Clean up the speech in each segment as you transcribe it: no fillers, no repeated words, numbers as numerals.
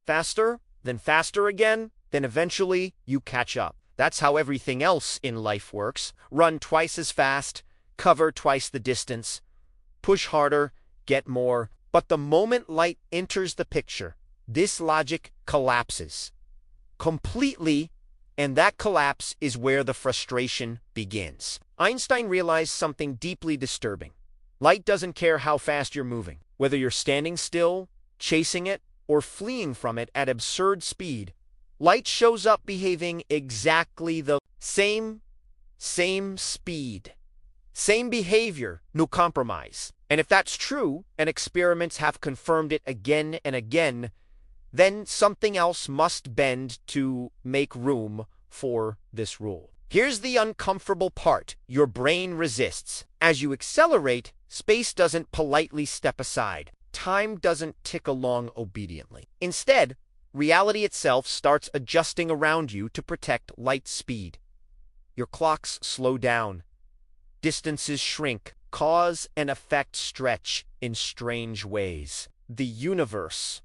Faster, then faster again, then eventually you catch up. That's how everything else in life works. Run twice as fast, cover twice the distance, push harder, get more. But the moment light enters the picture, this logic collapses completely, and that collapse is where the frustration begins. Einstein realized something deeply disturbing. Light doesn't care how fast you're moving. Whether you're standing still, chasing it, or fleeing from it at absurd speed, light shows up behaving exactly the same speed. Same behavior, no compromise. And if that's true, and experiments have confirmed it again and again, then something else must bend to make room for this rule. Here's the uncomfortable part. Your brain resists. As you accelerate, space doesn't politely step aside. Time doesn't tick along obediently. Instead, reality itself starts adjusting around you to protect light speed. Your clocks slow down. Distances shrink. Cause and effect stretch in strange ways. The universe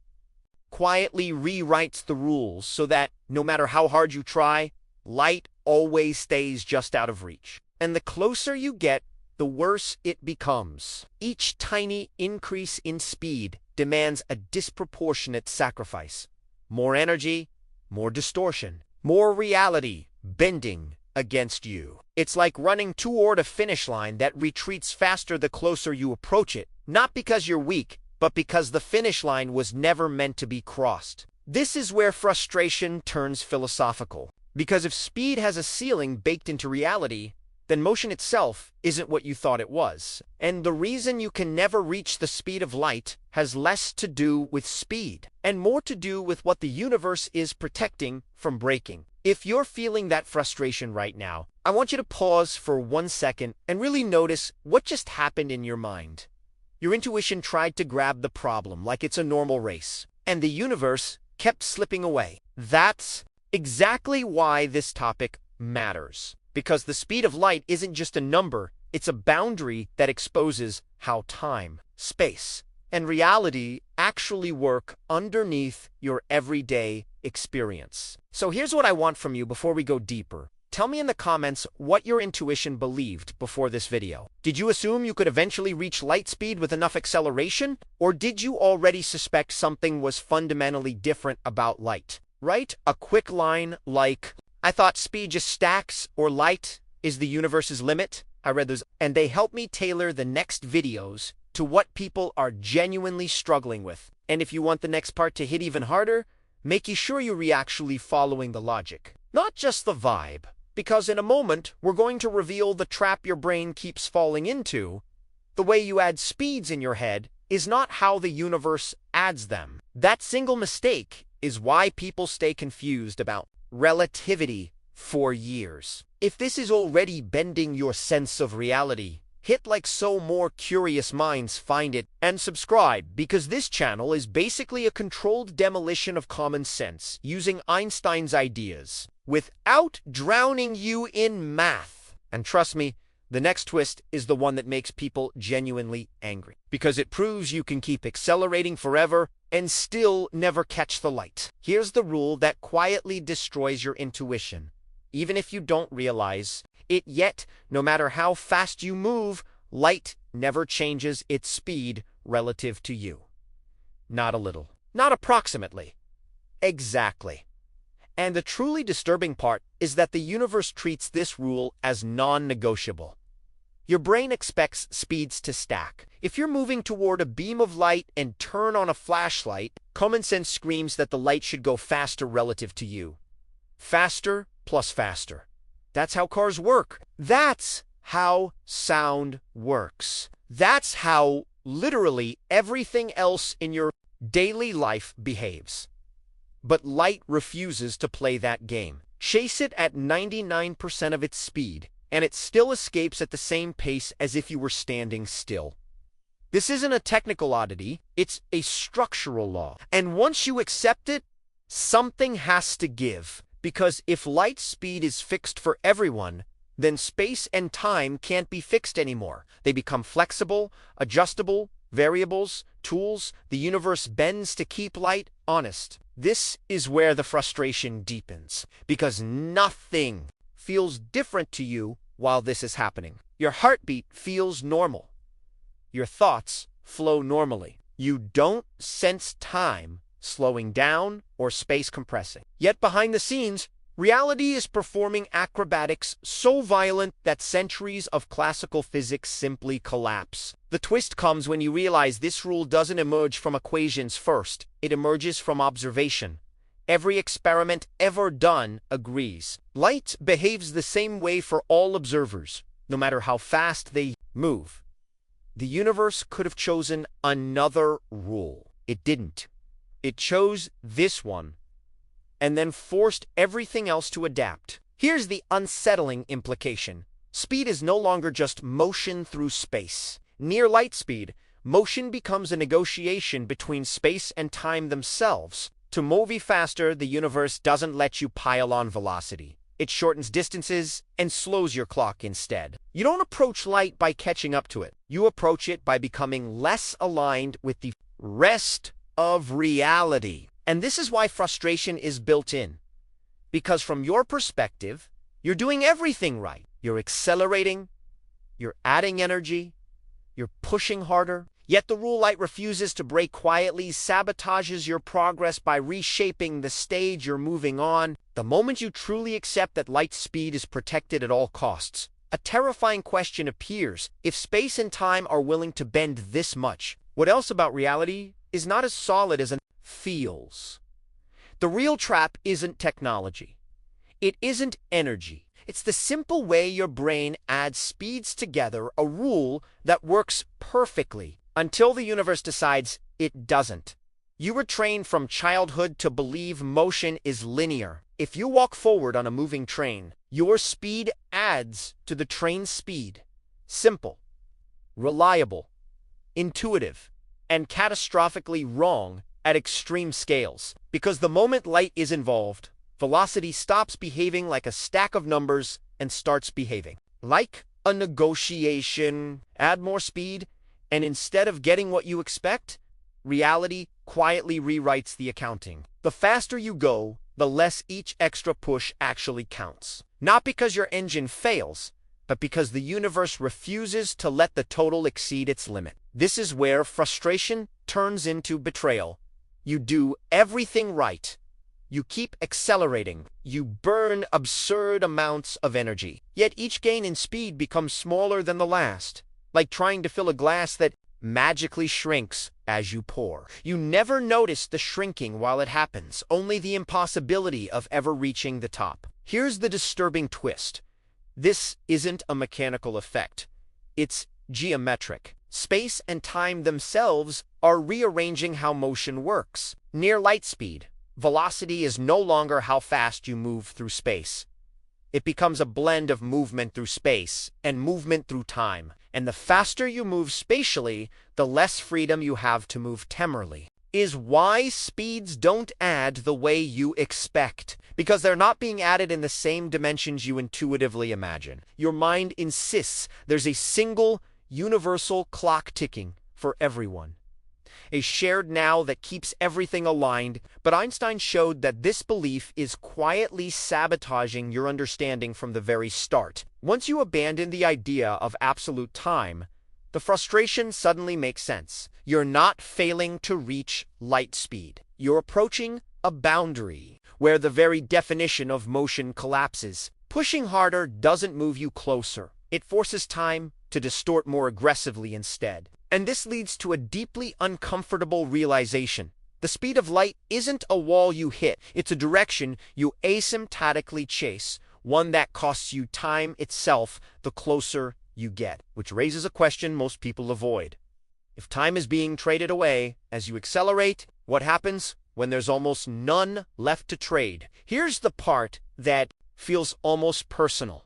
quietly rewrites the rules so that, no matter how hard you try, light always stays just out of reach. And the closer you get, the worse it becomes. Each tiny increase in speed demands a disproportionate sacrifice. More energy, more distortion, more reality bending against you. It's like running toward a finish line that retreats faster the closer you approach it, not because you're weak, but because the finish line was never meant to be crossed. This is where frustration turns philosophical. Because if speed has a ceiling baked into reality, then motion itself isn't what you thought it was. And the reason you can never reach the speed of light has less to do with speed, and more to do with what the universe is protecting from breaking. If you're feeling that frustration right now, I want you to pause for 1 second and really notice what just happened in your mind. Your intuition tried to grab the problem like it's a normal race, and the universe kept slipping away. That's exactly why this topic matters. Because the speed of light isn't just a number, it's a boundary that exposes how time, space, and reality actually work underneath your everyday experience. So here's what I want from you before we go deeper. Tell me in the comments what your intuition believed before this video. Did you assume you could eventually reach light speed with enough acceleration? Or did you already suspect something was fundamentally different about light? Write a quick line like, "I thought speed just stacks," or "light is the universe's limit." I read those, and they help me tailor the next videos to what people are genuinely struggling with. And if you want the next part to hit even harder, make sure you're actually following the logic, not just the vibe. Because in a moment, we're going to reveal the trap your brain keeps falling into. The way you add speeds in your head is not how the universe adds them. That single mistake is why people stay confused about relativity for years. If this is already bending your sense of reality, hit like so more curious minds find it, and subscribe, because this channel is basically a controlled demolition of common sense using Einstein's ideas without drowning you in math. And trust me, the next twist is the one that makes people genuinely angry, because it proves you can keep accelerating forever and still never catch the light. Here's the rule that quietly destroys your intuition, even if you don't realize it yet. No matter how fast you move, light never changes its speed relative to you. Not a little. Not approximately. Exactly. And the truly disturbing part is that the universe treats this rule as non-negotiable. Your brain expects speeds to stack. If you're moving toward a beam of light and turn on a flashlight, common sense screams that the light should go faster relative to you. Faster plus faster. That's how cars work. That's how sound works. That's how literally everything else in your daily life behaves. But light refuses to play that game. Chase it at 99% of its speed, and it still escapes at the same pace as if you were standing still. This isn't a technical oddity, it's a structural law. And once you accept it, something has to give. Because if light speed is fixed for everyone, then space and time can't be fixed anymore. They become flexible, adjustable, variables, tools. The universe bends to keep light honest. This is where the frustration deepens, because nothing feels different to you while this is happening. Your heartbeat feels normal. Your thoughts flow normally. You don't sense time slowing down or space compressing. Yet behind the scenes, reality is performing acrobatics so violent that centuries of classical physics simply collapse. The twist comes when you realize this rule doesn't emerge from equations first, it emerges from observation. Every experiment ever done agrees. Light behaves the same way for all observers, no matter how fast they move. The universe could have chosen another rule. It didn't. It chose this one, and then forced everything else to adapt. Here's the unsettling implication. Speed is no longer just motion through space. Near light speed, motion becomes a negotiation between space and time themselves. To move faster, the universe doesn't let you pile on velocity. It shortens distances and slows your clock instead. You don't approach light by catching up to it. You approach it by becoming less aligned with the rest of reality. And this is why frustration is built in. Because from your perspective, you're doing everything right. You're accelerating, you're adding energy, you're pushing harder. Yet the rule light refuses to break quietly, sabotages your progress by reshaping the stage you're moving on. The moment you truly accept that light speed is protected at all costs, a terrifying question appears. If space and time are willing to bend this much, what else about reality is not as solid as it feels? The real trap isn't technology. It isn't energy. It's the simple way your brain adds speeds together, a rule that works perfectly until the universe decides it doesn't. You were trained from childhood to believe motion is linear. If you walk forward on a moving train, your speed adds to the train's speed. Simple, reliable, intuitive, and catastrophically wrong at extreme scales. Because the moment light is involved, velocity stops behaving like a stack of numbers and starts behaving like a negotiation. Add more speed, and instead of getting what you expect, reality quietly rewrites the accounting. The faster you go, the less each extra push actually counts. Not because your engine fails, but because the universe refuses to let the total exceed its limit. This is where frustration turns into betrayal. You do everything right. You keep accelerating. You burn absurd amounts of energy. Yet each gain in speed becomes smaller than the last, like trying to fill a glass that magically shrinks as you pour. You never notice the shrinking while it happens, only the impossibility of ever reaching the top. Here's the disturbing twist. This isn't a mechanical effect. It's geometric. Space and time themselves are rearranging how motion works. Near light speed, velocity is no longer how fast you move through space. It becomes a blend of movement through space and movement through time. And the faster you move spatially, the less freedom you have to move temporally. Is why speeds don't add the way you expect. Because they're not being added in the same dimensions you intuitively imagine. Your mind insists there's a single, universal clock ticking for everyone. A shared now that keeps everything aligned, but Einstein showed that this belief is quietly sabotaging your understanding from the very start. Once you abandon the idea of absolute time, the frustration suddenly makes sense. You're not failing to reach light speed. You're approaching a boundary where the very definition of motion collapses. Pushing harder doesn't move you closer. It forces time to distort more aggressively instead. And this leads to a deeply uncomfortable realization. The speed of light isn't a wall you hit. It's a direction you asymptotically chase, one that costs you time itself the closer you get. Which raises a question most people avoid. If time is being traded away as you accelerate, what happens when there's almost none left to trade? Here's the part that feels almost personal.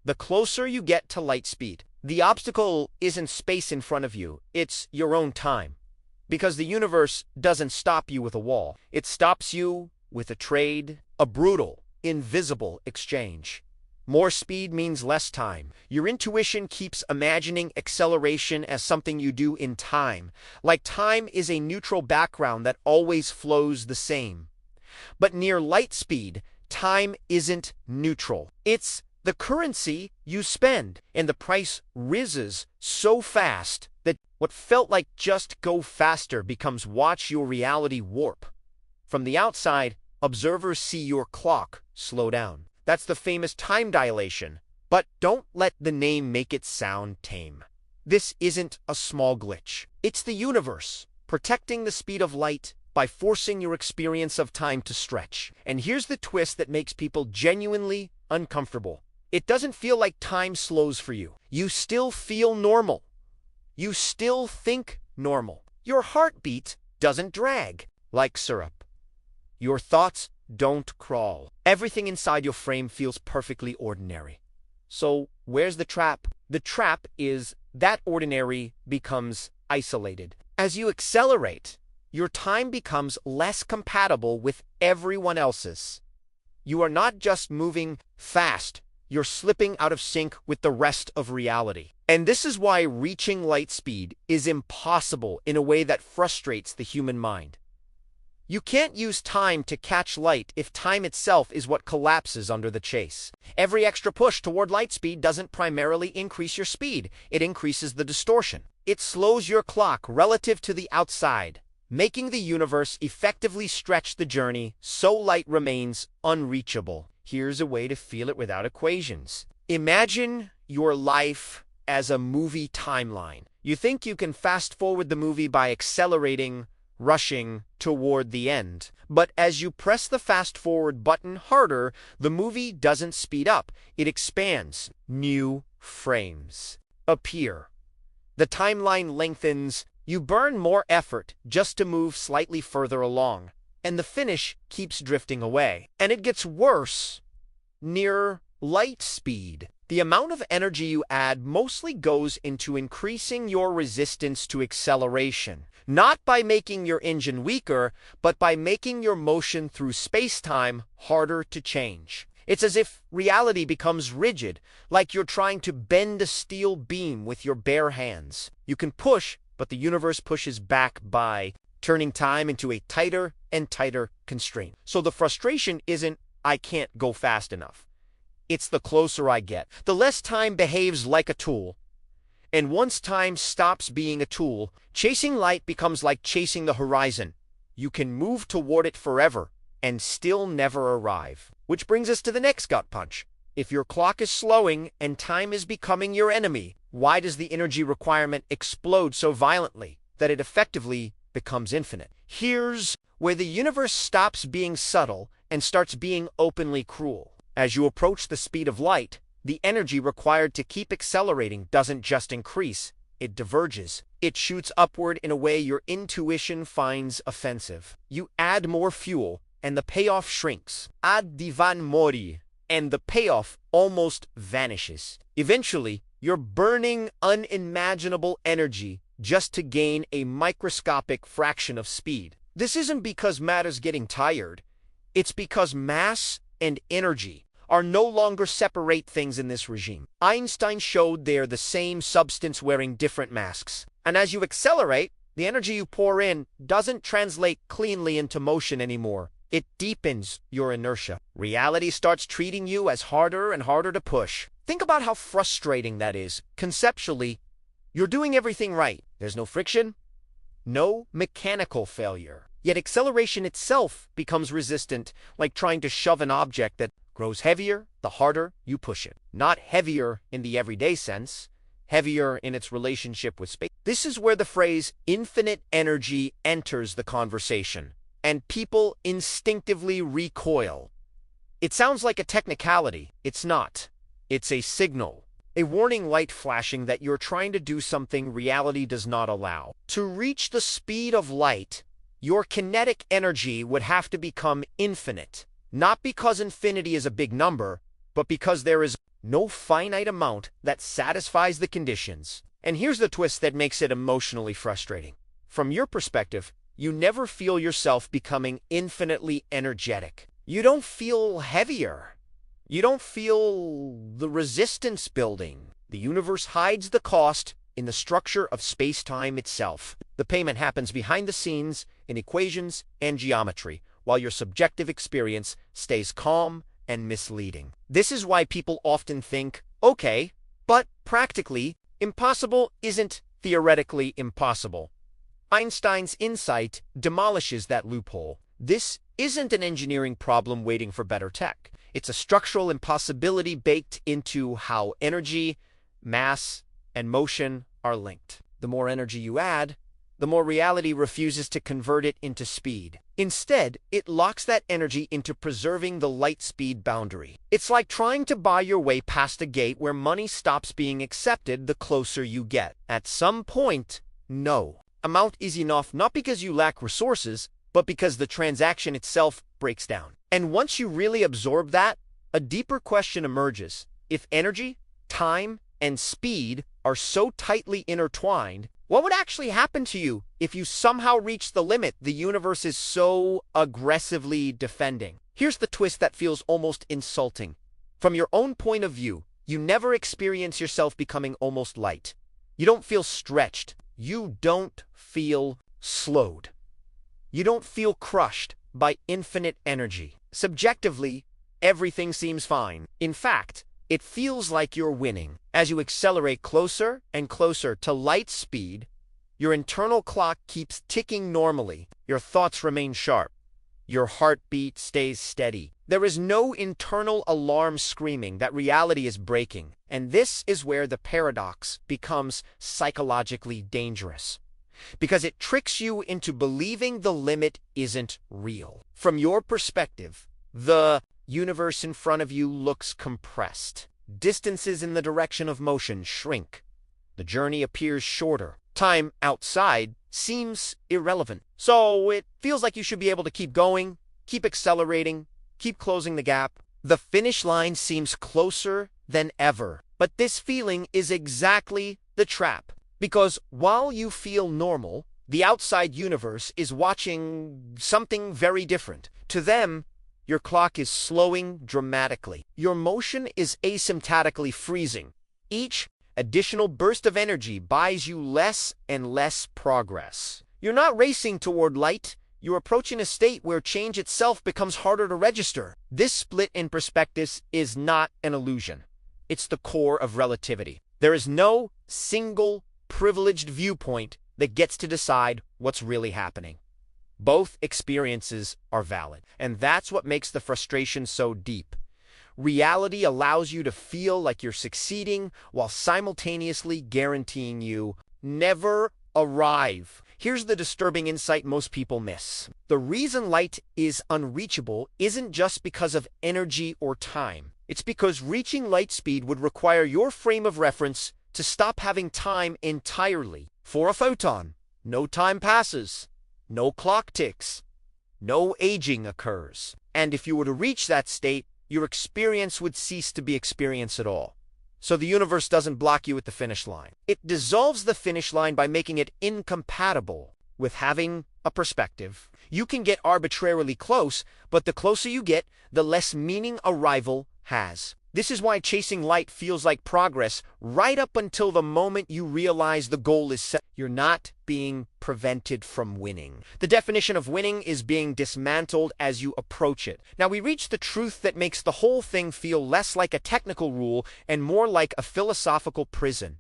The closer you get to light speed, the obstacle isn't space in front of you, it's your own time. Because the universe doesn't stop you with a wall. It stops you with a trade, a brutal, invisible exchange. More speed means less time. Your intuition keeps imagining acceleration as something you do in time, like time is a neutral background that always flows the same. But near light speed, time isn't neutral. It's the currency you spend, and the price rises so fast that what felt like just go faster becomes watch your reality warp. From the outside, observers see your clock slow down. That's the famous time dilation. But don't let the name make it sound tame. This isn't a small glitch. It's the universe, protecting the speed of light by forcing your experience of time to stretch. And here's the twist that makes people genuinely uncomfortable. It doesn't feel like time slows for you. You still feel normal. You still think normal. Your heartbeat doesn't drag like syrup. Your thoughts don't crawl. Everything inside your frame feels perfectly ordinary. So where's the trap? The trap is that ordinary becomes isolated. As you accelerate, your time becomes less compatible with everyone else's. You are not just moving fast, you're slipping out of sync with the rest of reality. And this is why reaching light speed is impossible in a way that frustrates the human mind. You can't use time to catch light if time itself is what collapses under the chase. Every extra push toward light speed doesn't primarily increase your speed, it increases the distortion. It slows your clock relative to the outside, making the universe effectively stretch the journey so light remains unreachable. Here's a way to feel it without equations. Imagine your life as a movie timeline. You think you can fast forward the movie by accelerating, rushing toward the end. But as you press the fast forward button harder, the movie doesn't speed up. It expands. New frames appear. The timeline lengthens. You burn more effort just to move slightly further along, and the finish keeps drifting away. And it gets worse near light speed. The amount of energy you add mostly goes into increasing your resistance to acceleration, not by making your engine weaker, but by making your motion through space-time harder to change. It's as if reality becomes rigid, like you're trying to bend a steel beam with your bare hands. You can push, but the universe pushes back by turning time into a tighter and tighter constraint. So the frustration isn't, I can't go fast enough. It's the closer I get, the less time behaves like a tool. And once time stops being a tool, chasing light becomes like chasing the horizon. You can move toward it forever and still never arrive. Which brings us to the next gut punch. If your clock is slowing and time is becoming your enemy, why does the energy requirement explode so violently that it effectively becomes infinite? Here's where the universe stops being subtle and starts being openly cruel. As you approach the speed of light, the energy required to keep accelerating doesn't just increase, it diverges. It shoots upward in a way your intuition finds offensive. You add more fuel, and the payoff shrinks. Ad divan mori, and the payoff almost vanishes. Eventually, you're burning unimaginable energy just to gain a microscopic fraction of speed. This isn't because matter's getting tired. It's because mass and energy are no longer separate things in this regime. Einstein showed they're the same substance wearing different masks. And as you accelerate, the energy you pour in doesn't translate cleanly into motion anymore. It deepens your inertia. Reality starts treating you as harder and harder to push. Think about how frustrating that is. Conceptually, you're doing everything right. There's no friction, no mechanical failure. Yet acceleration itself becomes resistant, like trying to shove an object that grows heavier the harder you push it. Not heavier in the everyday sense, heavier in its relationship with space. This is where the phrase infinite energy enters the conversation, and people instinctively recoil. It sounds like a technicality. It's not. It's a signal. A warning light flashing that you're trying to do something reality does not allow. To reach the speed of light, your kinetic energy would have to become infinite. Not because infinity is a big number, but because there is no finite amount that satisfies the conditions. And here's the twist that makes it emotionally frustrating. From your perspective, you never feel yourself becoming infinitely energetic. You don't feel heavier. You don't feel the resistance building. The universe hides the cost in the structure of space-time itself. The payment happens behind the scenes in equations and geometry, while your subjective experience stays calm and misleading. This is why people often think, okay, but practically, impossible isn't theoretically impossible. Einstein's insight demolishes that loophole. This isn't an engineering problem waiting for better tech. It's a structural impossibility baked into how energy, mass, and motion are linked. The more energy you add, the more reality refuses to convert it into speed. Instead, it locks that energy into preserving the light speed boundary. It's like trying to buy your way past a gate where money stops being accepted the closer you get. At some point, no amount is enough, not because you lack resources, but because the transaction itself breaks down. And once you really absorb that, a deeper question emerges. If energy, time, and speed are so tightly intertwined, what would actually happen to you if you somehow reach the limit the universe is so aggressively defending? Here's the twist that feels almost insulting. From your own point of view, you never experience yourself becoming almost light. You don't feel stretched. You don't feel slowed. You don't feel crushed by infinite energy. Subjectively, everything seems fine. In fact, it feels like you're winning. As you accelerate closer and closer to light speed, your internal clock keeps ticking normally. Your thoughts remain sharp. Your heartbeat stays steady. There is no internal alarm screaming that reality is breaking. And this is where the paradox becomes psychologically dangerous, because it tricks you into believing the limit isn't real. From your perspective, the universe in front of you looks compressed. Distances in the direction of motion shrink. The journey appears shorter. Time outside seems irrelevant. So it feels like you should be able to keep going, keep accelerating, keep closing the gap. The finish line seems closer than ever. But this feeling is exactly the trap. Because while you feel normal, the outside universe is watching something very different. To them, your clock is slowing dramatically. Your motion is asymptotically freezing. Each additional burst of energy buys you less and less progress. You're not racing toward light. You're approaching a state where change itself becomes harder to register. This split in perspectives is not an illusion. It's the core of relativity. There is no single privileged viewpoint that gets to decide what's really happening. Both experiences are valid, and that's what makes the frustration so deep. Reality allows you to feel like you're succeeding while simultaneously guaranteeing you never arrive. Here's the disturbing insight most people miss. The reason light is unreachable isn't just because of energy or time. It's because reaching light speed would require your frame of reference to stop having time entirely. For a photon, no time passes, no clock ticks, no aging occurs. And if you were to reach that state, your experience would cease to be experience at all. So the universe doesn't block you at the finish line. It dissolves the finish line by making it incompatible with having a perspective. You can get arbitrarily close, but the closer you get, the less meaning arrival has. This is why chasing light feels like progress right up until the moment you realize the goal is set. You're not being prevented from winning. The definition of winning is being dismantled as you approach it. Now we reach the truth that makes the whole thing feel less like a technical rule and more like a philosophical prison.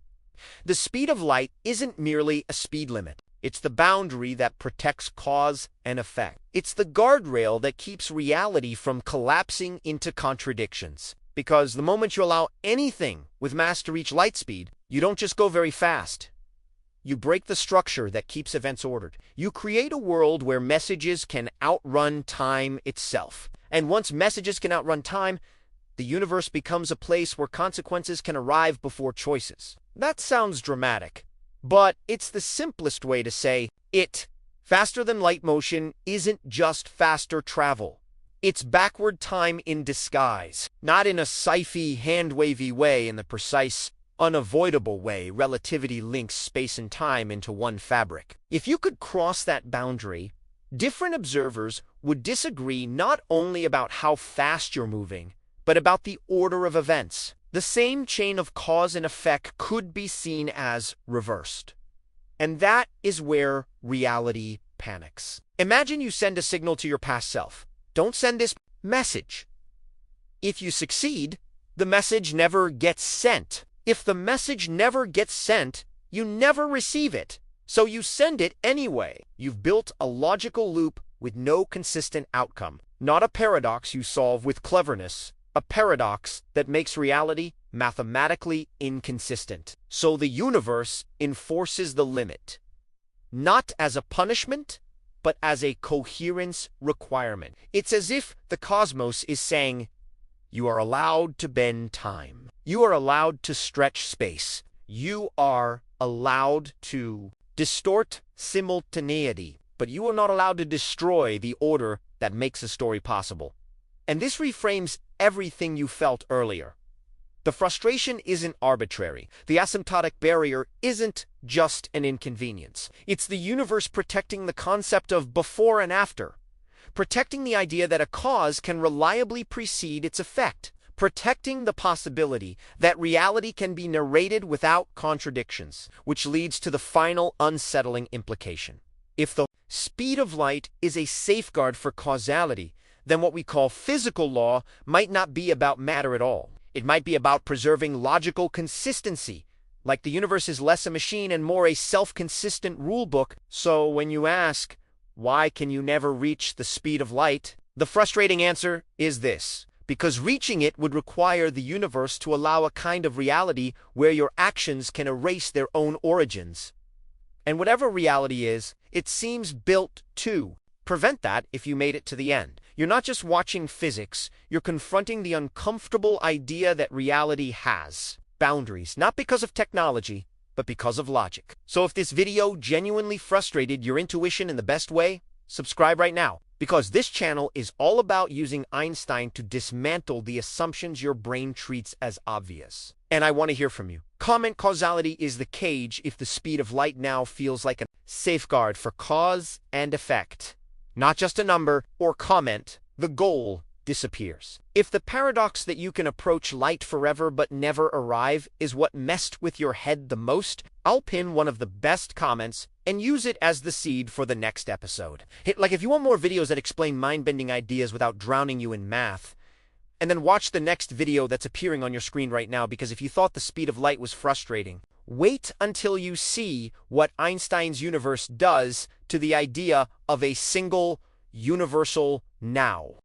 The speed of light isn't merely a speed limit. It's the boundary that protects cause and effect. It's the guardrail that keeps reality from collapsing into contradictions. Because the moment you allow anything with mass to reach light speed, you don't just go very fast. You break the structure that keeps events ordered. You create a world where messages can outrun time itself. And once messages can outrun time, the universe becomes a place where consequences can arrive before choices. That sounds dramatic, but it's the simplest way to say it. Faster than light motion isn't just faster travel. It's backward time in disguise, not in a sci-fi, hand-wavy way, in the precise, unavoidable way relativity links space and time into one fabric. If you could cross that boundary, different observers would disagree not only about how fast you're moving, but about the order of events. The same chain of cause and effect could be seen as reversed. And that is where reality panics. Imagine you send a signal to your past self. Don't send this message. If you succeed, the message never gets sent. If the message never gets sent, you never receive it. So you send it anyway. You've built a logical loop with no consistent outcome. Not a paradox you solve with cleverness, a paradox that makes reality mathematically inconsistent. So the universe enforces the limit, not as a punishment, but as a coherence requirement. It's as if the cosmos is saying, you are allowed to bend time. You are allowed to stretch space. You are allowed to distort simultaneity, but you are not allowed to destroy the order that makes a story possible. And this reframes everything you felt earlier. The frustration isn't arbitrary. The asymptotic barrier isn't just an inconvenience. It's the universe protecting the concept of before and after, protecting the idea that a cause can reliably precede its effect, protecting the possibility that reality can be narrated without contradictions, which leads to the final unsettling implication. If the speed of light is a safeguard for causality, then what we call physical law might not be about matter at all. It might be about preserving logical consistency, like the universe is less a machine and more a self-consistent rulebook. So when you ask, why can you never reach the speed of light? The frustrating answer is this: because reaching it would require the universe to allow a kind of reality where your actions can erase their own origins. And whatever reality is, it seems built to prevent that if you made it to the end. You're not just watching physics, you're confronting the uncomfortable idea that reality has boundaries, not because of technology, but because of logic. So if this video genuinely frustrated your intuition in the best way, subscribe right now, because this channel is all about using Einstein to dismantle the assumptions your brain treats as obvious. And I want to hear from you. Comment causality is the cage if the speed of light now feels like a safeguard for cause and effect. Not just a number or comment, the goal disappears. If the paradox that you can approach light forever but never arrive is what messed with your head the most, I'll pin one of the best comments and use it as the seed for the next episode. Like if you want more videos that explain mind-bending ideas without drowning you in math, and then watch the next video that's appearing on your screen right now, because if you thought the speed of light was frustrating, wait until you see what Einstein's universe does to the idea of a single universal now.